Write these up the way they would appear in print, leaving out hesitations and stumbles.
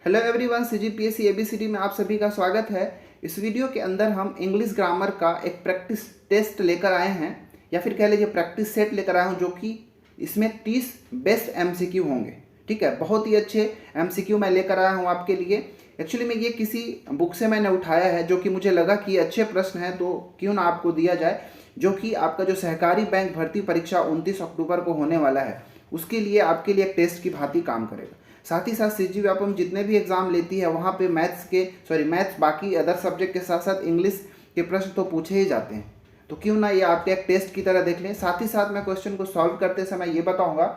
Hello everyone, CGPSC ABCD में आप सभी का स्वागत है। इस वीडियो के अंदर हम इंग्लिश ग्रामर का एक प्रैक्टिस टेस्ट लेकर आए हैं, या फिर कह लीजिए प्रैक्टिस सेट लेकर आए हूँ, जो कि इसमें 30 बेस्ट एमसीक्यू होंगे। ठीक है, बहुत ही अच्छे एमसीक्यू मैं लेकर आया हूँ आपके लिए। एक्चुअली में ये किसी बुक से मैंने उठाया है, जो कि मुझे लगा कि अच्छे प्रश्न हैं तो क्यों ना आपको दिया जाए, जो कि आपका जो सहकारी बैंक भर्ती परीक्षा 29 अक्टूबर को होने वाला है, उसके लिए आपके लिए एक टेस्ट की भांति काम करेगा। साथ ही साथ सीजीव्यापम जितने भी एग्जाम लेती है वहाँ पे मैथ्स बाकी अदर सब्जेक्ट के साथ साथ इंग्लिश के प्रश्न तो पूछे ही जाते हैं, तो क्यों ना ये आप एक टेस्ट की तरह देख लें। साथ ही साथ मैं क्वेश्चन को सॉल्व करते समय ये बताऊंगा,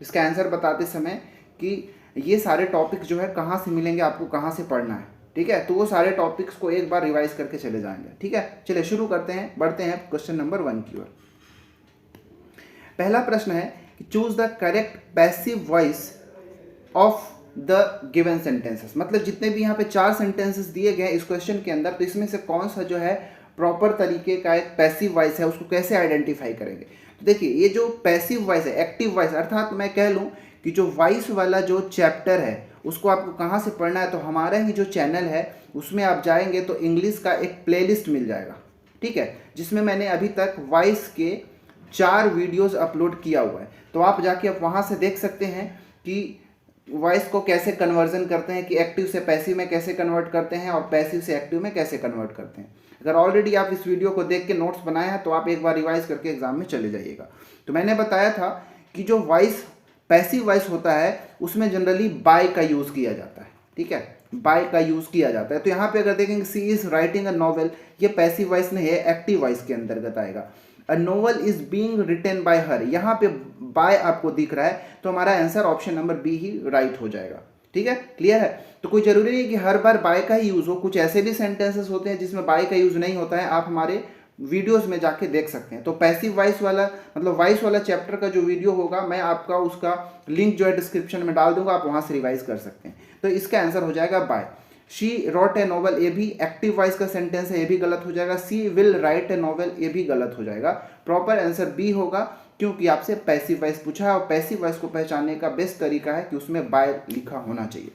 इसका आंसर बताते समय, कि ये सारे टॉपिक्स जो है कहाँ से मिलेंगे, आपको कहाँ से पढ़ना है। ठीक है, तो वो सारे टॉपिक्स को एक बार रिवाइज करके चले जाएंगे। ठीक है, चलिए शुरू करते हैं, बढ़ते हैं क्वेश्चन नंबर 1 की ओर। पहला प्रश्न है कि choose the correct passive voice of the given sentences. मतलब जितने भी यहाँ पे 4 सेंटेंसेस दिए गए हैं इस क्वेश्चन के अंदर, तो इसमें से कौन सा जो है प्रॉपर तरीके का एक पैसिव वॉइस है, उसको कैसे आइडेंटिफाई करेंगे। तो देखिए, ये जो पैसिव वॉइस है, एक्टिव वॉइस, अर्थात मैं कह लूँ कि जो वॉइस वाला जो चैप्टर है उसको आपको कहाँ से पढ़ना है, तो हमारा ही जो चैनल है उसमें आप जाएंगे तो इंग्लिश का एक प्लेलिस्ट मिल जाएगा। ठीक है, जिसमें मैंने अभी तक वॉइस के 4 वीडियोस अपलोड किया हुआ है, तो आप जाके आप वहाँ से देख सकते हैं कि वॉइस को कैसे कन्वर्जन करते हैं, कि एक्टिव से पैसिव में कैसे कन्वर्ट करते हैं और पैसिव से एक्टिव में कैसे कन्वर्ट करते हैं। अगर ऑलरेडी आप इस वीडियो को देख के नोट्स बनाए हैं तो आप एक बार रिवाइज करके एग्जाम में चले जाइएगा। तो मैंने बताया था कि जो वॉइस पैसिव वॉइस होता है उसमें जनरली बाय का यूज़ किया जाता है। ठीक है, बाय का यूज़ किया जाता है। तो यहाँ पे अगर देखेंगे she is writing a novel, ये पैसिव वॉइस नहीं है, एक्टिव वॉइस के अंतर्गत आएगा। A novel is being written by her, यहाँ पे बाय आपको दिख रहा है, तो हमारा आंसर ऑप्शन नंबर बी ही राइट हो जाएगा। ठीक है, क्लियर है। तो कोई जरूरी नहीं कि हर बार बाय का ही यूज़ हो, कुछ ऐसे भी सेंटेंसेस होते हैं जिसमें बाय का यूज़ नहीं होता है, आप हमारे वीडियोस में जाके देख सकते हैं। तो पैसिव वॉइस वाला मतलब वॉइस वाला चैप्टर का जो वीडियो होगा, मैं आपका उसका लिंक जो है डिस्क्रिप्शन में डाल दूंगा, आप वहाँ से रिवाइज कर सकते हैं। तो इसका आंसर हो जाएगा by. She wrote a novel, ये भी एक्टिव वॉइस का सेंटेंस है, ये भी गलत हो जाएगा। सी विल राइट ए नॉवल, ये भी गलत हो जाएगा। प्रॉपर आंसर बी होगा, क्योंकि आपसे पैसिव वॉइस पूछा है और पैसिव वॉइस को पहचानने का बेस्ट तरीका है कि उसमें बाय लिखा होना चाहिए।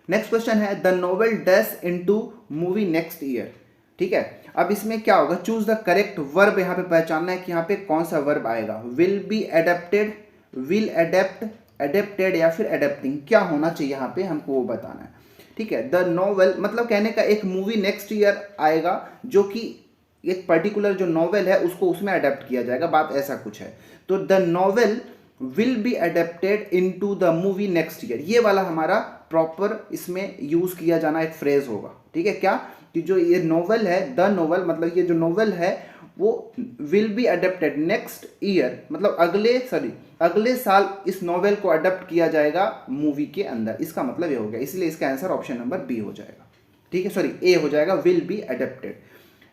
नेक्स्ट क्वेश्चन है the novel dash into movie next year. ठीक है, अब इसमें क्या होगा, चूज द करेक्ट वर्ब यहाँ पे पहचानना है कि यहाँ पे कौन सा वर्ब आएगा। Will be adapted, will adapt, adapted या फिर एडेप्टिंग, क्या होना चाहिए यहाँ पे हमको वो बताना है। ठीक है, द नोवेल मतलब कहने का एक मूवी नेक्स्ट ईयर आएगा, जो कि एक पर्टिकुलर जो नॉवेल है उसको उसमें अडेप्ट किया जाएगा, बात ऐसा कुछ है। तो the novel will be adapted into the movie next year, ये वाला हमारा प्रॉपर इसमें यूज किया जाना एक फ्रेज होगा। ठीक है, क्या कि जो ये नॉवेल है, द नॉवेल मतलब ये जो नॉवेल है वो will be adapted next year, मतलब अगले साल इस नॉवेल को अडेप्ट किया जाएगा मूवी के अंदर, इसका मतलब ये हो गया। इसलिए इसका आंसर ऑप्शन नंबर बी हो जाएगा। ठीक है, ए हो जाएगा, will be adapted.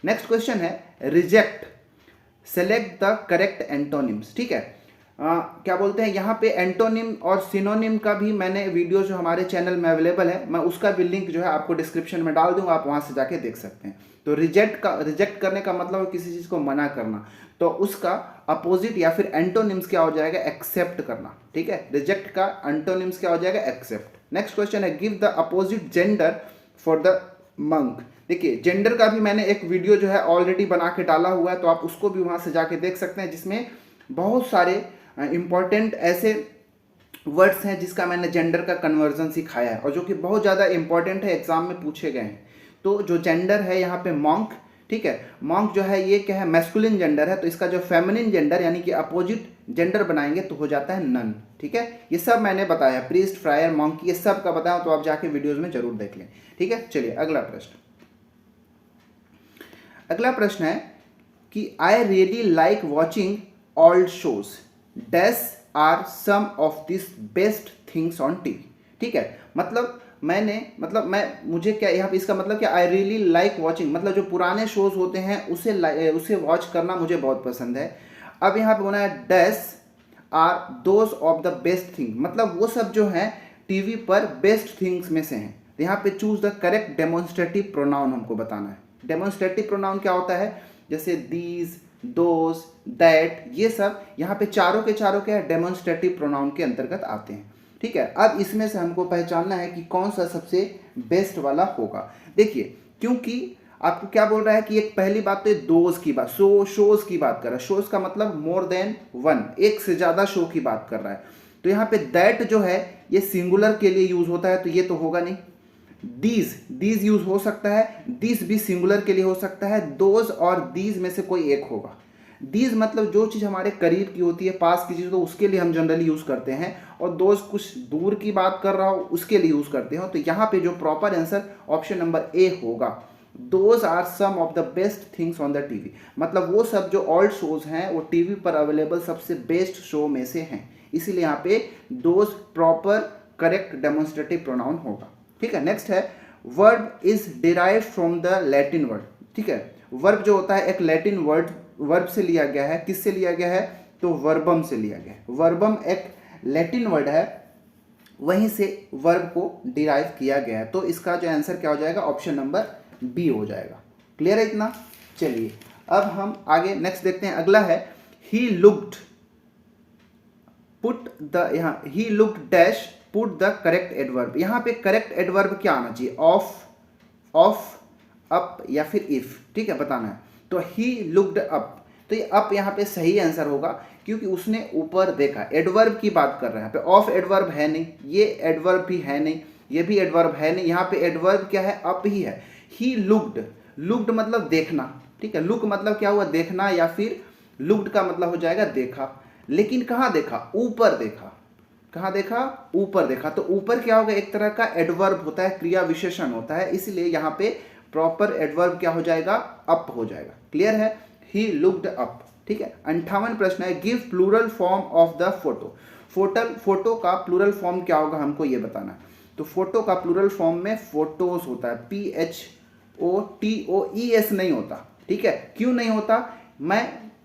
Next question है reject, select the correct antonyms. ठीक है, क्या बोलते हैं यहाँ पे एंटोनिम और सिनोनिम का भी मैंने वीडियो जो हमारे चैनल में अवेलेबल है, मैं उसका भी लिंक जो है आपको डिस्क्रिप्शन में डाल दूंगा, आप वहाँ से जाके देख सकते हैं। तो रिजेक्ट करने का मतलब है किसी चीज़ को मना करना, तो उसका अपोजिट या फिर एंटोनिम्स क्या हो जाएगा, एक्सेप्ट करना। ठीक है, रिजेक्ट का एंटोनिम्स क्या हो जाएगा, एक्सेप्ट। नेक्स्ट क्वेश्चन है give the opposite gender for the monk. देखिए, जेंडर का भी मैंने एक वीडियो जो है ऑलरेडी बना के डाला हुआ है, तो आप उसको भी वहाँ से जाके देख सकते हैं, जिसमें बहुत सारे इंपॉर्टेंट ऐसे वर्ड्स हैं जिसका मैंने जेंडर का कन्वर्जन सिखाया है और जो कि बहुत ज़्यादा इंपॉर्टेंट है, एग्जाम में पूछे गए हैं। तो जो जेंडर है यहाँ पे मॉन्क, ठीक है, मॉन्क जो है ये क्या है, मैस्कुलिन जेंडर है, तो इसका जो फेमिनिन जेंडर यानी कि अपोजिट जेंडर बनाएंगे तो हो जाता है नन। ठीक है, ये सब मैंने बताया, प्रीस्ट, फ्रायर, मॉन्की, ये सब का बताया, तो आप जाके वीडियोज में जरूर देख लें। ठीक है, चलिए अगला प्रश्न। अगला प्रश्न है कि I really like watching old shows, dash are some of this best things on TV. ठीक है, मतलब मुझे क्या यहाँ पे इसका मतलब क्या, आई रियली लाइक वॉचिंग मतलब जो पुराने शोज होते हैं उसे वॉच करना मुझे बहुत पसंद है। अब यहाँ पे होना है dash are those of the best thing, मतलब वो सब जो हैं टीवी पर बेस्ट थिंग्स में से हैं। तो यहाँ पे choose the correct demonstrative pronoun हमको बताना है। डेमोन्स्ट्रेटिव प्रोनाउन क्या होता है, जैसे दीज, दोज, दैट, ये सब यहाँ पे चारों के चारों क्या है, डेमोन्स्ट्रेटिव प्रोनाउन के अंतर्गत आते हैं। ठीक है, अब इसमें से हमको पहचानना है कि कौन सा सबसे बेस्ट वाला होगा। देखिए, क्योंकि आपको क्या बोल रहा है कि एक पहली बात तो दोज की बात, शोज की बात कर रहा है। शोज का मतलब मोर देन वन, एक से ज़्यादा शो की बात कर रहा है। तो यहाँ पे दैट जो है ये सिंगुलर के लिए यूज होता है, तो ये तो होगा नहीं। दीज यूज हो सकता है, दिस भी सिंगुलर के लिए हो सकता है। दोज और दीज में से कोई एक होगा। दीज मतलब जो चीज़ हमारे करीब की होती है, पास की चीज़, तो उसके लिए हम जनरली यूज़ करते हैं। और दोज कुछ दूर की बात कर रहा हो उसके लिए यूज़ करते हो। तो यहाँ पे जो proper answer option number A होगा। Those are some of the best things on the TV, मतलब वो सब जो ओल्ड शोज हैं वो टीवी पर अवेलेबल सबसे बेस्ट शो में से हैं, इसीलिए यहाँ पे those proper correct demonstrative pronoun होगा। ठीक है, नेक्स्ट है verb is derived from the Latin word. ठीक है, वर्ब जो होता है एक लैटिन वर्ब से लिया गया है। किससे लिया गया है? तो वर्बम से लिया गया है। वर्बम एक लैटिन वर्ड है, वहीं से वर्ब को डिराइव किया गया है। तो इसका जो आंसर क्या हो जाएगा? ऑप्शन नंबर बी हो जाएगा। क्लियर है इतना? चलिए अब हम आगे नेक्स्ट देखते हैं। अगला है ही लुक्ड पुट द, यहाँ he looked dash put the correct adverb. यहाँ पे करेक्ट एडवर्ब क्या आना चाहिए? ऑफ, अप या फिर इफ। ठीक है, बताना है। तो ही लुक्ड अप, तो ये अप यहाँ पे सही आंसर होगा क्योंकि उसने ऊपर देखा। एडवर्ब की बात कर रहे हैं यहाँ पे, ऑफ एडवर्ब है नहीं, ये एडवर्ब भी है नहीं, ये भी एडवर्ब है नहीं। यहाँ पे एडवर्ब क्या है? अप ही है। ही लुक्ड, लुक्ड मतलब देखना। ठीक है, लुक मतलब क्या हुआ? देखना, या फिर लुक्ड का मतलब हो जाएगा देखा। लेकिन कहाँ देखा? ऊपर देखा। कहाँ देखा? ऊपर देखा। तो ऊपर क्या होगा? एक तरह का एडवर्ब होता है, क्रिया विशेषण होता है, इसलिए यहाँ पे प्रॉपर एडवर्ब क्या हो जाएगा? अप हो जाएगा। क्लियर है? He looked up. ठीक है, 58 प्रश्न है give plural form of the photo. Photo का प्लूरल फॉर्म क्या होगा हमको ये बताना है। तो फोटो का प्लूरल फॉर्म में फोटोज होता है, PHOTOES नहीं होता। ठीक है, क्यों नहीं होता?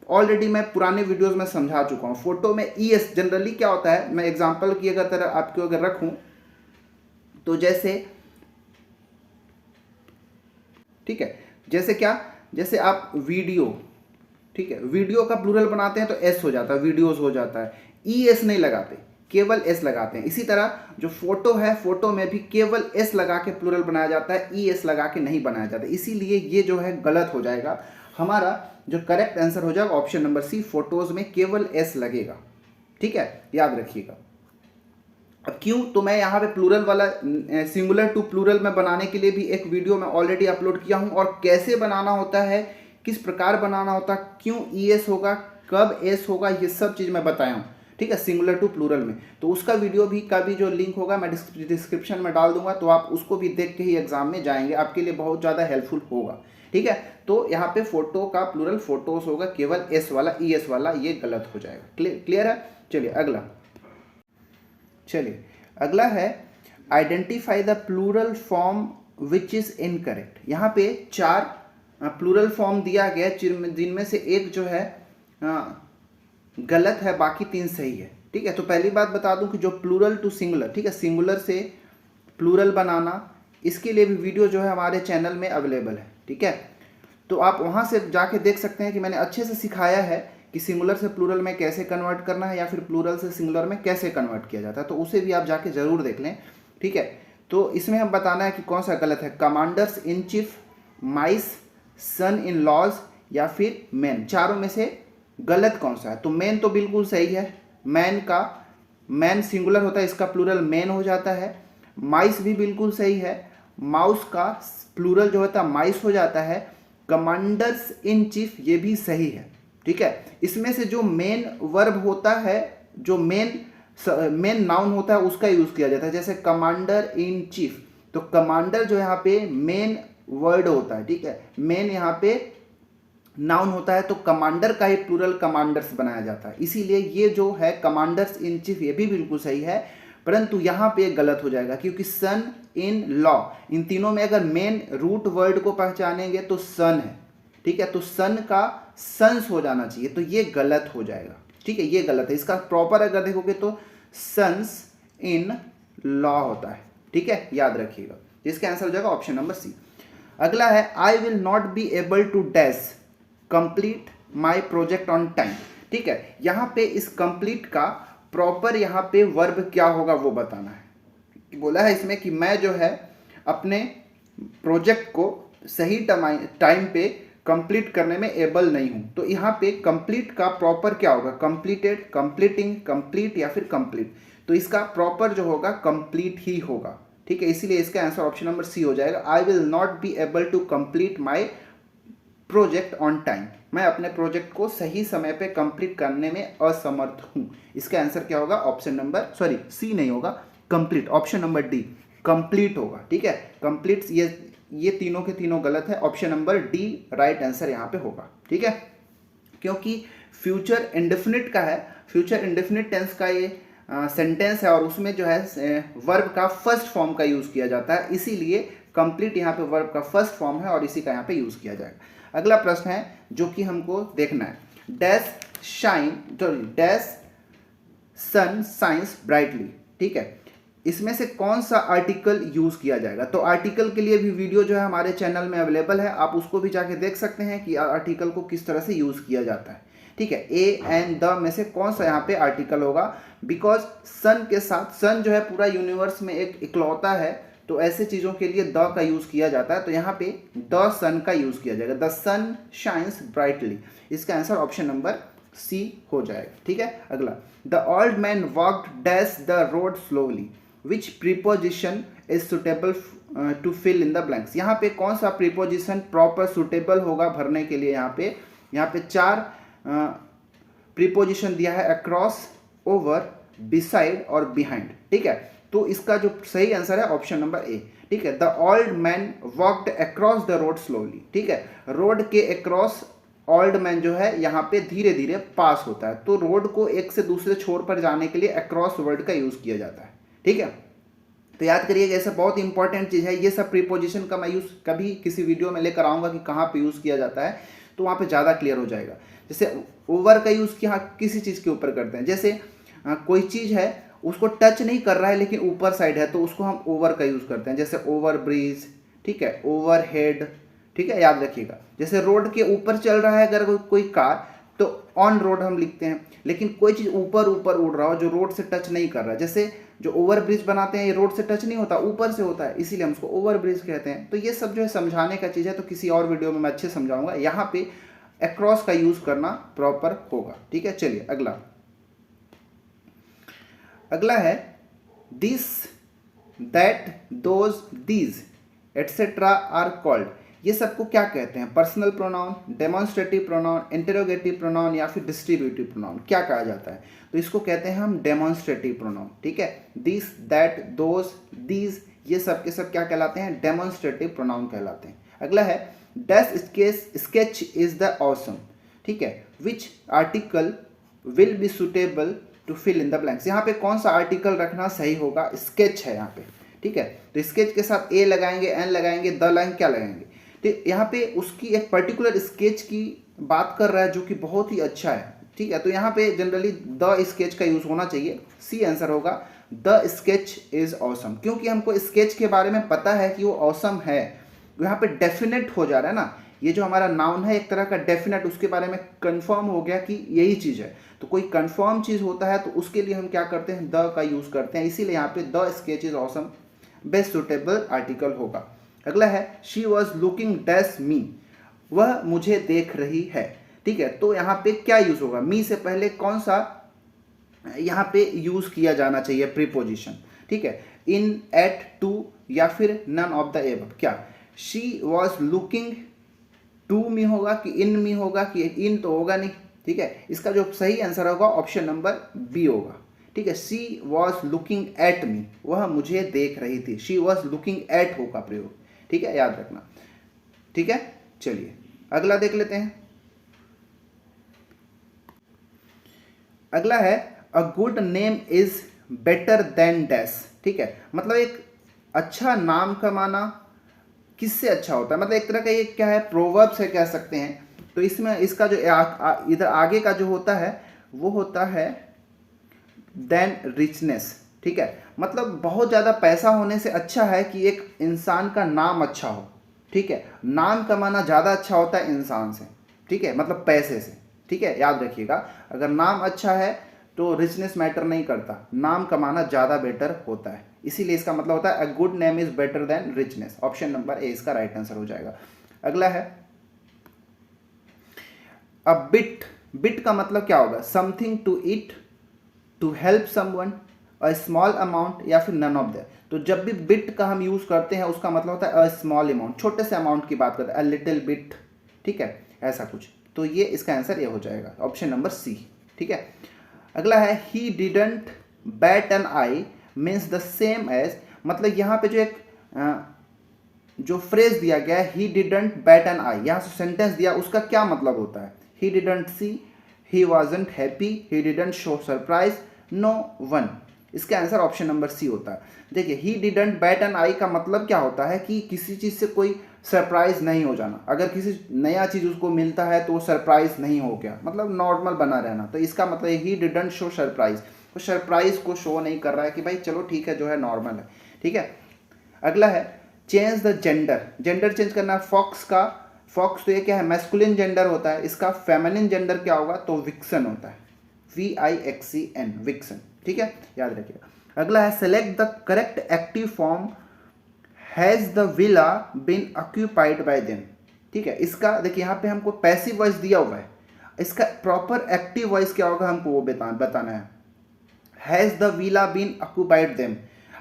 ऑलरेडी मैं पुराने वीडियोस में समझा चुका हूँ। फोटो में ES जनरली क्या होता है, मैं एग्जांपल की तरह आपको अगर रखूं तो जैसे, ठीक है, जैसे क्या, जैसे आप वीडियो, ठीक है, वीडियो का प्लूरल बनाते हैं तो S हो जाता है, वीडियोस हो जाता है। ES नहीं लगाते, केवल S लगाते हैं। इसी तरह जो फोटो है, फोटो में भी केवल S लगा के प्लूरल बनाया जाता है, ES लगा के नहीं बनाया जाता। इसीलिए ये जो है गलत हो जाएगा। हमारा जो करेक्ट आंसर हो जाएगा ऑप्शन नंबर सी, फोटोज में केवल S लगेगा। ठीक है, याद रखिएगा। अब क्यों? तो मैं यहाँ पे प्लूरल वाला सिंगुलर टू प्लूरल में बनाने के लिए भी एक वीडियो मैं ऑलरेडी अपलोड किया हूँ, और कैसे बनाना होता है, किस प्रकार बनाना होता है, क्यों ES होगा, कब S होगा, ये सब चीज़ मैं बताया हूँ। ठीक है, सिंगुलर टू प्लूरल में। तो उसका वीडियो भी का भी जो लिंक होगा मैं डिस्क्रिप्शन में डाल दूंगा, तो आप उसको भी देख के ही एग्जाम में जाएंगे, आपके लिए बहुत ज़्यादा हेल्पफुल होगा। ठीक है, तो यहाँ पे फोटो का प्लूरल फोटोस होगा, केवल S वाला, ES वाला ये गलत हो जाएगा। क्लियर है? चलिए अगला है identify the plural form which is incorrect. यहाँ पे 4 प्लूरल फॉर्म दिया गया, जिनमें से एक जो है गलत है, बाकी 3 सही है। ठीक है, तो पहली बात बता दूं कि जो प्लूरल टू सिंगुलर, ठीक है, सिंगुलर से प्लूरल बनाना, इसके लिए भी वीडियो जो है हमारे चैनल में अवेलेबल है। ठीक है, तो आप वहाँ से जाके देख सकते हैं कि मैंने अच्छे से सिखाया है कि सिंगुलर से प्लूरल में कैसे कन्वर्ट करना है, या फिर प्लूरल से सिंगुलर में कैसे कन्वर्ट किया जाता है, तो उसे भी आप जाके ज़रूर देख लें। ठीक है, तो इसमें हम बताना है कि कौन सा गलत है। Commanders in chief, mice, son in laws, या फिर मैन, चारों में से गलत कौन सा है? तो मैन तो बिल्कुल सही है। मैन सिंगुलर होता है, इसका प्लूरल मैन हो जाता है। माइस भी बिल्कुल सही है, माउस का प्लूरल जो होता है माइस हो जाता है। कमांडर्स इन चीफ ये भी सही है। ठीक है, इसमें से जो मेन वर्ब होता है, जो मेन नाउन होता है, उसका यूज किया जाता है। जैसे कमांडर इन चीफ, तो कमांडर जो यहाँ पे मेन वर्ड होता है। ठीक है, मेन यहाँ पे नाउन होता है, तो कमांडर का ही प्लूरल कमांडर्स बनाया जाता है। इसीलिए ये जो है कमांडर्स इन चीफ ये भी बिल्कुल सही है, परंतु यहाँ पे गलत हो जाएगा क्योंकि सन इन लॉ, इन तीनों में अगर मेन रूट वर्ड को पहचानेंगे तो सन है। ठीक है, तो सन का सन्स हो जाना चाहिए, तो ये गलत हो जाएगा। ठीक है, ये गलत है। इसका प्रॉपर अगर देखोगे तो सन्स इन लॉ होता है। ठीक है, याद रखिएगा। इसका आंसर हो जाएगा ऑप्शन नंबर सी। अगला है I will not be able to dash complete my project on time. ठीक है, यहाँ पे इस कंप्लीट का प्रॉपर यहाँ पे वर्ब क्या होगा वो बताना है। बोला है इसमें कि मैं जो है अपने प्रोजेक्ट को सही टाइम पे कंप्लीट करने में एबल नहीं हूँ। तो यहाँ पे कंप्लीट का प्रॉपर क्या होगा, कंप्लीटेड, कंप्लीटिंग, कंप्लीट या फिर कंप्लीट। तो इसका प्रॉपर जो होगा कंप्लीट ही होगा, ठीक है। इसीलिए इसका आंसर ऑप्शन नंबर सी हो जाएगा। I will not be able to complete my project on time. मैं अपने प्रोजेक्ट को सही समय पे कंप्लीट करने में असमर्थ हूँ। इसका आंसर क्या होगा, ऑप्शन नंबर सी नहीं होगा, complete, option number D complete होगा, ठीक है। कंप्लीट ये तीनों के तीनों गलत है, option number D right answer यहाँ पे होगा, ठीक है। क्योंकि फ्यूचर इंडेफिनिट का है, फ्यूचर इंडेफिनिट टेंस का ये सेंटेंस है और उसमें जो है वर्ब का फर्स्ट फॉर्म का यूज़ किया जाता है, इसीलिए कंप्लीट यहाँ पे वर्ब का फर्स्ट फॉर्म है और इसी का यहाँ पे यूज़ किया जाएगा। अगला प्रश्न है जो कि हमको देखना है, डैश सन शाइन्स ब्राइटली, ठीक है। इसमें से कौन सा आर्टिकल यूज़ किया जाएगा। तो आर्टिकल के लिए भी वीडियो जो है हमारे चैनल में अवेलेबल है, आप उसको भी जाके देख सकते हैं कि आर्टिकल को किस तरह से यूज़ किया जाता है, ठीक है। ए एंड द में से कौन सा यहाँ पे आर्टिकल होगा, बिकॉज सन के साथ, सन जो है पूरा यूनिवर्स में एक इकलौता है, तो ऐसे चीज़ों के लिए द का यूज़ किया जाता है। तो यहाँ पे द सन का यूज़ किया जाएगा, द सन शाइन्स ब्राइटली। इसका आंसर ऑप्शन नंबर सी हो जाएगा, ठीक है। अगला, the old man walked dash the road slowly, which preposition is suitable to fill in the blanks. यहाँ पे कौन सा प्रीपोजिशन प्रॉपर सुटेबल होगा भरने के लिए। यहाँ पे 4 प्रीपोजिशन दिया है, अक्रॉस, ओवर, बिसाइड और बिहाइंड, ठीक है। तो इसका जो सही आंसर है ऑप्शन नंबर ए, ठीक है। The old man walked across the road slowly, ठीक है। रोड के अक्रॉस ओल्ड मैन जो है यहाँ पे धीरे धीरे पास होता है, तो रोड को एक से दूसरे छोर पर जाने के लिए अक्रॉस वर्ड का यूज़ किया जाता है, ठीक है। तो याद करिएगा, ऐसा बहुत इंपॉर्टेंट चीज़ है। ये सब प्रीपोजिशन का मैं यूज़ कभी किसी वीडियो में लेकर आऊँगा कि कहाँ पे यूज़ किया जाता है, तो वहाँ पे ज़्यादा क्लियर हो जाएगा। जैसे ओवर का यूज़ किया किसी चीज़ के ऊपर करते हैं, जैसे कोई चीज़ है उसको टच नहीं कर रहा है लेकिन ऊपर साइड है, तो उसको हम ओवर का यूज़ करते हैं। जैसे ओवर ब्रिज, ठीक है, ओवर हेड, ठीक है, याद रखिएगा। जैसे रोड के ऊपर चल रहा है अगर कोई कार, तो ऑन रोड हम लिखते हैं, लेकिन कोई चीज़ ऊपर ऊपर उड़ रहा हो जो रोड से टच नहीं कर रहा है, जैसे जो ओवर ब्रिज बनाते हैं ये रोड से टच नहीं होता, ऊपर से होता है, इसीलिए हम उसको ओवर ब्रिज कहते हैं। तो ये सब जो है समझाने का चीज़ है, तो किसी और वीडियो में मैं अच्छे समझाऊंगा। यहाँ पे अक्रॉस का यूज़ करना प्रॉपर होगा, ठीक है। चलिए अगला है this, that, those, these etcetera are called. ये सबको क्या कहते हैं, personal pronoun, demonstrative pronoun, interrogative pronoun या फिर डिस्ट्रीब्यूटिव प्रोनाउन, क्या कहा जाता है। तो इसको कहते हैं हम डेमोन्स्ट्रेटिव प्रोनाउन, ठीक है। दिस, दैट, दोज, दीज ये सब के सब क्या कहलाते हैं, डेमोन्स्ट्रेटिव प्रोनाउन कहलाते हैं। अगला है dash sketch is the awesome, ठीक है, which article will be suitable to fill in the blanks. यहाँ पे कौन सा आर्टिकल रखना सही होगा, स्केच है यहाँ पे, ठीक है। तो स्केच के साथ ए लगाएंगे, एन लगाएंगे, द लगाएंगे, क्या लगाएंगे। तो यहाँ पे उसकी एक पर्टिकुलर स्केच की बात कर रहा है जो कि बहुत ही अच्छा है, ठीक है। तो यहाँ पे जनरली द स्केच का यूज़ होना चाहिए, सी आंसर होगा, द स्केच इज ऑसम। क्योंकि हमको स्केच के बारे में पता है कि वो ऑसम है, यहाँ पे डेफिनेट हो जा रहा है ना, ये जो हमारा नाउन है एक तरह का डेफिनेट, उसके बारे में कंफर्म हो गया कि यही चीज़ है। तो कोई कंफर्म चीज़ होता है तो उसके लिए हम क्या करते हैं, द का यूज़ करते हैं, इसीलिए यहाँ पे the sketch is awesome best suitable article होगा। अगला है शी वॉज लुकिंग डैश मी, वह मुझे देख रही है, ठीक है। तो यहाँ पे क्या यूज़ होगा, मी से पहले कौन सा यहाँ पे यूज़ किया जाना चाहिए प्रीपोजिशन, ठीक है, इन, एट, टू या फिर नन ऑफ द एबव। क्या she was looking to me होगा कि इन मी होगा कि इन, तो होगा नहीं, ठीक है। इसका जो सही आंसर होगा ऑप्शन नंबर बी होगा, ठीक है। She was looking at me, वह मुझे देख रही थी, शी वॉज लुकिंग एट होगा प्रयोग, ठीक है, याद रखना, ठीक है। चलिए अगला देख लेते हैं। अगला है a good name is better than dash, ठीक है। मतलब एक अच्छा नाम कमाना किससे अच्छा होता है, मतलब एक तरह का ये क्या है, प्रोवर्ब से कह सकते हैं। तो इसमें इसका जो इधर आगे का जो होता है वो होता है देन रिचनेस, ठीक है। मतलब बहुत ज़्यादा पैसा होने से अच्छा है कि एक इंसान का नाम अच्छा हो, ठीक है। नाम कमाना ज़्यादा अच्छा होता है इंसान से, ठीक है, मतलब पैसे से, ठीक है, याद रखिएगा। अगर नाम अच्छा है तो रिचनेस मैटर नहीं करता, नाम कमाना ज़्यादा बेटर होता है, इसीलिए इसका मतलब होता है a good name is better than richness. Option number ए इसका राइट आंसर हो जाएगा। अगला है अ बिट। बिट का मतलब क्या होगा? Something to eat, to help someone, a small amount या फिर नन ऑफ दैट। तो जब भी बिट का हम यूज़ करते हैं उसका मतलब होता है अ स्मॉल अमाउंट, छोटे से अमाउंट की बात करते हैं, अ लिटिल बिट, ठीक है, ऐसा कुछ। तो ये इसका आंसर ये हो जाएगा, ऑप्शन नंबर सी, ठीक है। अगला है he didn't bat an eye means the same as, मतलब यहाँ पे जो एक जो फ्रेज दिया गया है he didn't bat an eye, यहाँ से सेंटेंस दिया, उसका क्या मतलब होता है? He didn't see, he wasn't happy, he didn't show surprise, no one. इसका आंसर ऑप्शन नंबर सी होता है। देखिए he didn't bat an eye का मतलब क्या होता है कि किसी चीज़ से कोई सरप्राइज नहीं हो जाना, अगर किसी नया चीज़ उसको मिलता है तो वो सरप्राइज नहीं हो गया, मतलब नॉर्मल बना रहना। तो इसका मतलब ही डिडंट शो सरप्राइज, तो सरप्राइज को शो नहीं कर रहा है कि भाई चलो ठीक है जो है नॉर्मल है, ठीक है। अगला है change the gender. Gender change करना, फॉक्स का, फॉक्स तो ये क्या है? मैस्कुलिन जेंडर होता है, इसका फेमिनिन जेंडर क्या होगा? तो विक्सन होता है, VIXEN, विक्सन, ठीक है, याद रखिएगा। अगला है select the correct active form has the villa been occupied by them, ठीक है। इसका देखिए यहाँ पे हमको पैसिव वॉइस दिया हुआ है, इसका प्रॉपर एक्टिव वॉइस क्या होगा हमको वो बताना है। Has the villa been occupied them,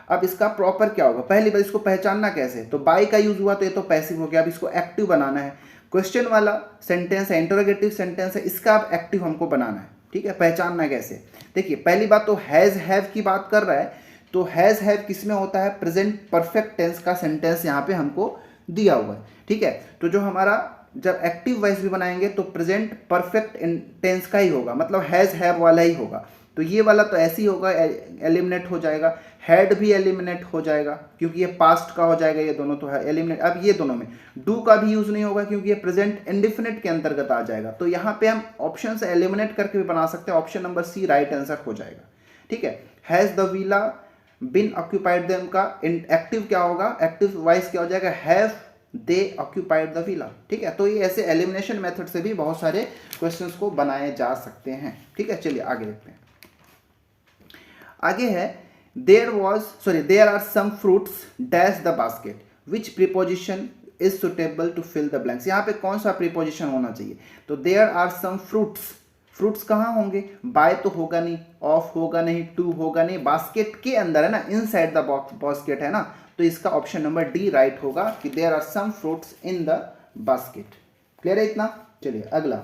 अब इसका प्रॉपर क्या होगा? पहली बार इसको पहचानना कैसे? तो बाय का यूज हुआ तो ये तो पैसिव हो गया, अब इसको एक्टिव बनाना है। क्वेश्चन वाला सेंटेंस है, इंटरोगेटिव सेंटेंस है, इसका अब एक्टिव हमको बनाना है, ठीक है। पहचानना कैसे? देखिए पहली बात तो हैज हैव की बात कर रहा है, तो हैज हैव किस में होता है? प्रेजेंट परफेक्ट टेंस का सेंटेंस यहाँ पे हमको दिया हुआ है, ठीक है। तो जो हमारा जब एक्टिव वॉइस भी बनाएंगे तो प्रेजेंट परफेक्ट टेंस का ही होगा, मतलब हैज हैव वाला ही होगा। तो ये वाला तो ऐसे ही होगा, एलिमिनेट हो जाएगा। हैड भी एलिमिनेट हो जाएगा क्योंकि ये पास्ट का हो जाएगा, ये दोनों तो है एलिमिनेट। अब ये दोनों में डू का भी यूज नहीं होगा क्योंकि ये प्रेजेंट इंडिफिनिट के अंतर्गत आ जाएगा। तो यहाँ पे हम ऑप्शन से एलिमिनेट करके भी बना सकते हैं, option number C right answer हो जाएगा, ठीक है। Has the villa been occupied them का एक्टिव क्या होगा? एक्टिव वॉइस क्या हो जाएगा? Have they occupied the villa, ठीक है। तो ये ऐसे एलिमिनेशन मेथड से भी बहुत सारे क्वेश्चंस को बनाए जा सकते हैं, ठीक है। चलिए आगे देखते हैं। आगे है there are some fruits dash the basket, which preposition is suitable to fill the blanks. यहाँ पे कौन सा प्रीपोजिशन होना चाहिए? तो there are some fruits, fruits कहाँ होंगे? बाय तो होगा नहीं, ऑफ होगा नहीं, टू होगा नहीं, बास्केट के अंदर है ना, इनसाइड द बास्केट है ना। तो इसका ऑप्शन नंबर डी राइट होगा कि there are some fruits in the basket. Clear है इतना? चलिए अगला,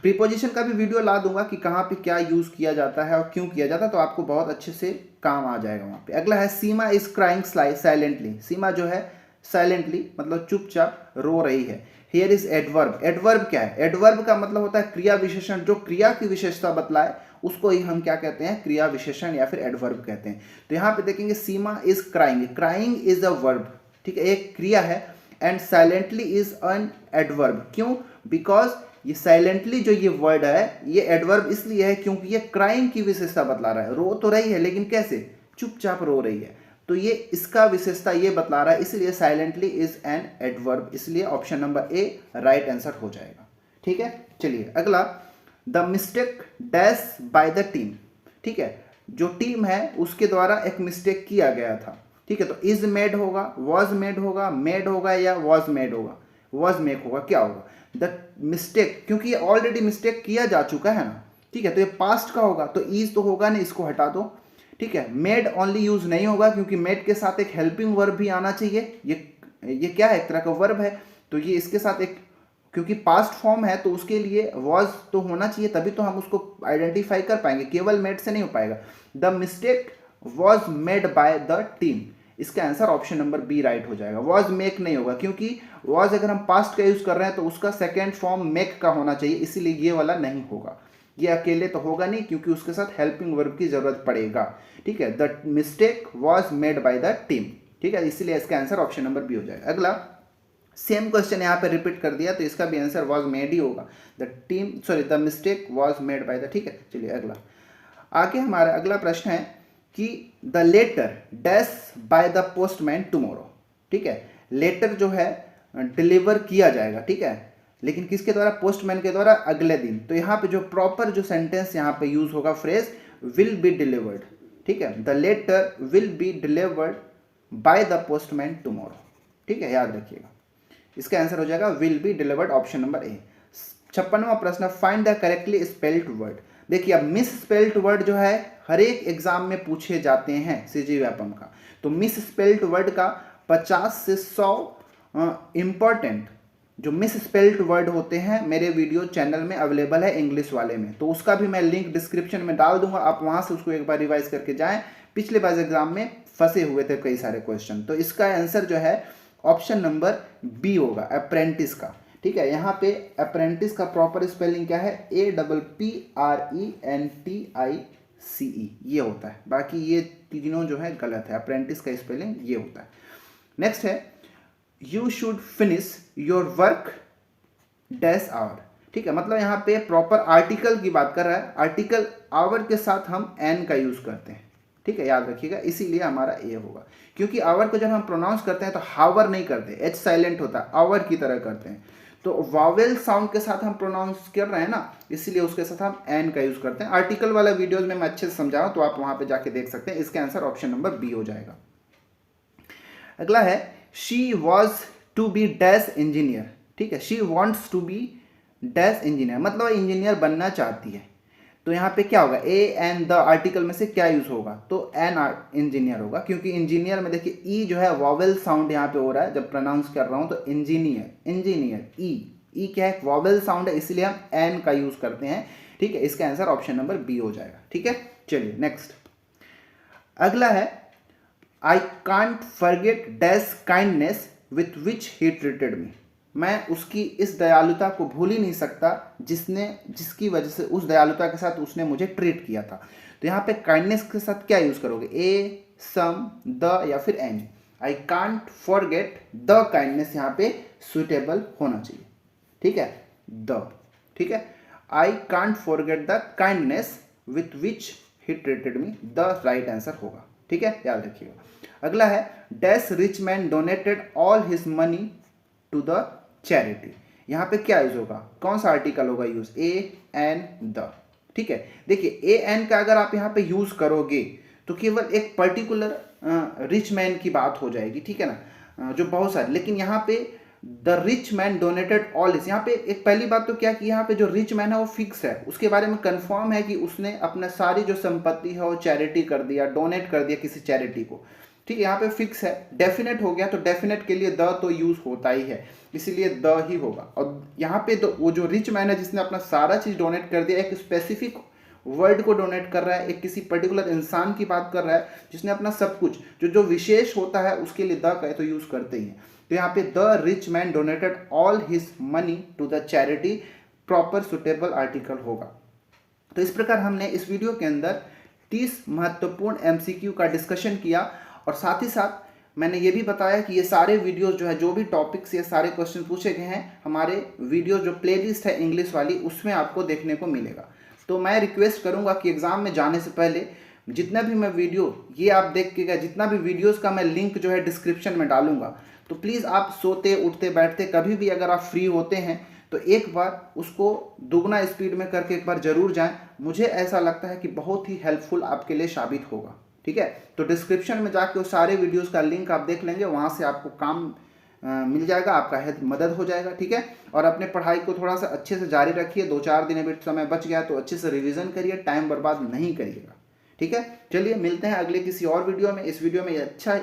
प्रीपोजिशन का भी वीडियो ला दूंगा कि कहाँ पे क्या यूज किया जाता है और क्यों किया जाता है, तो आपको बहुत अच्छे से काम आ जाएगा वहाँ पे। अगला है सीमा इज क्राइंग साइलेंटली। सीमा जो है साइलेंटली मतलब चुपचाप रो रही है। Here is adverb. एडवर्ब क्या है? एडवर्ब का मतलब होता है क्रिया विशेषण, जो क्रिया की विशेषता बतलाए उसको ही हम क्या कहते हैं? क्रिया विशेषण या फिर एडवर्ब कहते हैं। तो यहाँ पे देखेंगे Seema is crying, crying is a verb, ठीक है, एक क्रिया है, and silently is an adverb. क्यों? बिकॉज ये साइलेंटली जो ये वर्ड है ये एडवर्ब इसलिए है क्योंकि ये क्राइंग की विशेषता बतला रहा है। रो तो रही है लेकिन कैसे? चुपचाप रो रही है, तो ये इसका विशेषता ये बतला रहा है, इसलिए साइलेंटली इज एन एडवर्ब, इसलिए ऑप्शन नंबर ए राइट आंसर हो जाएगा, ठीक है। चलिए अगला, the mistake dash by the team, ठीक है, जो टीम है उसके द्वारा एक मिस्टेक किया गया था, ठीक है। तो इज मेड होगा, वॉज मेड होगा, मेड होगा या वॉज मेड होगा? वॉज मेक होगा, क्या होगा? द मिस्टेक, क्योंकि ये ऑलरेडी मिस्टेक किया जा चुका है ना, ठीक है, तो ये पास्ट का होगा, तो इज तो होगा नहीं, इसको हटा दो, ठीक है। मेड ओनली यूज नहीं होगा क्योंकि मेड के साथ एक हेल्पिंग वर्ब भी आना चाहिए। ये क्या है? एक तरह का वर्ब है, तो ये इसके साथ एक, क्योंकि पास्ट फॉर्म है तो उसके लिए वॉज तो होना चाहिए, तभी तो हम उसको आइडेंटिफाई कर पाएंगे, केवल मेड से नहीं हो पाएगा। The mistake was made by the team, इसका answer option number B right हो जाएगा। वॉज मेक नहीं होगा क्योंकि वॉज अगर हम पास्ट का यूज कर रहे हैं तो उसका सेकेंड फॉर्म मेक का होना चाहिए, इसीलिए ये वाला नहीं होगा। ये अकेले तो होगा नहीं क्योंकि उसके साथ हेल्पिंग वर्ब की जरूरत पड़ेगा, ठीक है। The mistake was made by the team, ठीक है, इसलिए इसका आंसर ऑप्शन नंबर बी हो जाएगा। अगला सेम क्वेश्चन यहाँ पे रिपीट कर दिया तो इसका भी आंसर वॉज मेड ही होगा। The mistake was made by the, ठीक है। चलिए अगला, आगे हमारा अगला प्रश्न है कि the letter dash by the postman tomorrow, ठीक है। लेटर जो है डिलीवर किया जाएगा, ठीक है, लेकिन किसके द्वारा, पोस्टमैन के द्वारा अगले दिन। तो यहाँ पे जो प्रॉपर जो सेंटेंस यहाँ पे यूज होगा फ्रेज विल बी डिलीवर्ड, ठीक है, the letter will be delivered by the postman tomorrow, ठीक है, याद रखिएगा। इसका आंसर हो जाएगा will be delivered, option number A. 56वां प्रश्न, find the correctly spelled word. देखिए अब मिस स्पेल्ड वर्ड जो है हर एक एग्जाम में पूछे जाते हैं सीजी व्यापम का, तो मिस स्पेल्ड वर्ड का 50 से 100 इंपॉर्टेंट जो मिस स्पेल्ड वर्ड होते हैं मेरे वीडियो चैनल में अवेलेबल है इंग्लिश वाले में, तो उसका भी मैं लिंक डिस्क्रिप्शन में डाल दूंगा, आप वहां से उसको एक बार रिवाइज करके जाएं। पिछले बार एग्जाम में फंसे हुए थे कई सारे क्वेश्चन, तो इसका आंसर जो है ऑप्शन नंबर बी होगा, अप्रेंटिस का, ठीक है। यहाँ पे अप्रेंटिस का प्रॉपर स्पेलिंग क्या है, APPRENTICE, ये होता है, बाकी ये तीनों जो है गलत है, अप्रेंटिस का स्पेलिंग ये होता है। नेक्स्ट है you should finish your work dash hour, ठीक है, मतलब यहाँ पे प्रॉपर आर्टिकल की बात कर रहा है, आर्टिकल आवर के साथ हम एन का यूज करते हैं, ठीक है, याद रखिएगा, इसीलिए हमारा ए होगा, क्योंकि आवर को जब हम प्रोनाउंस करते हैं तो हावर नहीं करते, एच साइलेंट होता है, आवर की तरह करते हैं, तो वावेल साउंड के साथ हम प्रोनाउंस कर रहे हैं ना, इसीलिए उसके साथ हम एन का यूज करते हैं। आर्टिकल वाला वीडियोज में मैं अच्छे से समझा हूं, तो आप वहां पे जाके देख सकते हैं। इसका आंसर ऑप्शन नंबर बी हो जाएगा। अगला है she was to be dash engineer, ठीक है, she wants to be dash engineer, मतलब इंजीनियर बनना चाहती है, तो यहाँ पे क्या होगा, ए एन द आर्टिकल में से क्या यूज होगा, तो एन इंजीनियर होगा, क्योंकि इंजीनियर में देखिए ई जो है वॉवेल साउंड यहाँ पे हो रहा है जब प्रोनाउंस कर रहा हूँ, तो इंजीनियर ई क्या है, वॉवेल साउंड है, इसलिए हम एन का यूज करते हैं, ठीक है। इसका आंसर ऑप्शन नंबर बी हो जाएगा, ठीक है। चलिए नेक्स्ट, अगला है I can't forget dash kindness with which he treated मी, मैं उसकी इस दयालुता को भूल ही नहीं सकता जिसकी वजह से, उस दयालुता के साथ उसने मुझे ट्रीट किया था। तो यहाँ पे काइंडनेस के साथ क्या यूज करोगे, ए सम द या फिर an, I can't forget the kindness यहाँ पे सुटेबल होना चाहिए, ठीक है, द, ठीक है, I can't forget the kindness with which he treated me, the right answer होगा, ठीक है, याद रखिएगा। अगला है dash rich man donated all his money to the charity, यहाँ पे क्या यूज होगा, कौन सा आर्टिकल होगा यूज, ए एन द, ठीक है। देखिए ए एन का अगर आप यहाँ पे यूज करोगे तो केवल एक पर्टिकुलर रिच मैन की बात हो जाएगी, ठीक है ना, जो बहुत सारे, लेकिन यहाँ पे the rich man donated all is, यहाँ पे एक पहली बात तो क्या कि यहाँ पे जो रिच मैन है वो फिक्स है, उसके बारे में कंफर्म है कि उसने अपना सारी जो संपत्ति है वो चैरिटी कर दिया, डोनेट कर दिया किसी चैरिटी को, ठीक है, यहाँ पे फिक्स है, डेफिनेट हो गया, तो डेफिनेट के लिए द तो यूज होता ही है, इसीलिए द ही होगा। और यहाँ पे तो वो जो रिच मैन है जिसने अपना सारा चीज डोनेट कर दिया, एक स्पेसिफिक वर्ड को डोनेट कर रहा है, एक किसी पर्टिकुलर इंसान की बात कर रहा है जिसने अपना सब कुछ, जो विशेष होता है उसके लिए द कहे तो यूज करते ही हैं। तो यहाँ पे the rich man donated all his money to the charity, proper suitable article होगा। तो इस प्रकार हमने इस वीडियो के अंदर 30 महत्वपूर्ण एमसीक्यू का डिस्कशन किया, और साथ ही साथ मैंने ये भी बताया कि ये सारे वीडियोस जो है, जो भी टॉपिक्स ये सारे क्वेश्चन पूछे गए हैं, हमारे वीडियो जो प्लेलिस्ट है इंग्लिश वाली उसमें आपको देखने को मिलेगा। तो मैं रिक्वेस्ट करूंगा कि एग्जाम में जाने से पहले जितना भी मैं वीडियो ये आप देख के गए, जितना भी वीडियोस का मैं लिंक जो है डिस्क्रिप्शन में डालूंगा, तो प्लीज़ आप सोते उठते बैठते कभी भी अगर आप फ्री होते हैं तो एक बार उसको दुगना स्पीड में करके एक बार जरूर जाएं। मुझे ऐसा लगता है कि बहुत ही हेल्पफुल आपके लिए साबित होगा, ठीक है। तो डिस्क्रिप्शन में जाके वो सारे वीडियोस का लिंक आप देख लेंगे, वहाँ से आपको काम मिल जाएगा, आपका मदद हो जाएगा, ठीक है। और अपने पढ़ाई को थोड़ा सा अच्छे से जारी रखिए, 2-4 दिन अभी समय बच गया तो अच्छे से रिवीजन करिए, टाइम बर्बाद नहीं करिएगा, ठीक है। चलिए मिलते हैं अगले किसी और वीडियो में। इस वीडियो में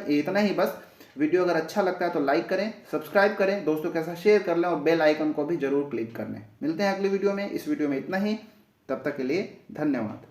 इतना ही बस। वीडियो अगर अच्छा लगता है तो लाइक करें, सब्सक्राइब करें, दोस्तों के साथ शेयर कर लें और बेल आइकन को भी जरूर क्लिक कर लें। मिलते हैं अगले वीडियो में। इस वीडियो में इतना ही, तब तक के लिए धन्यवाद।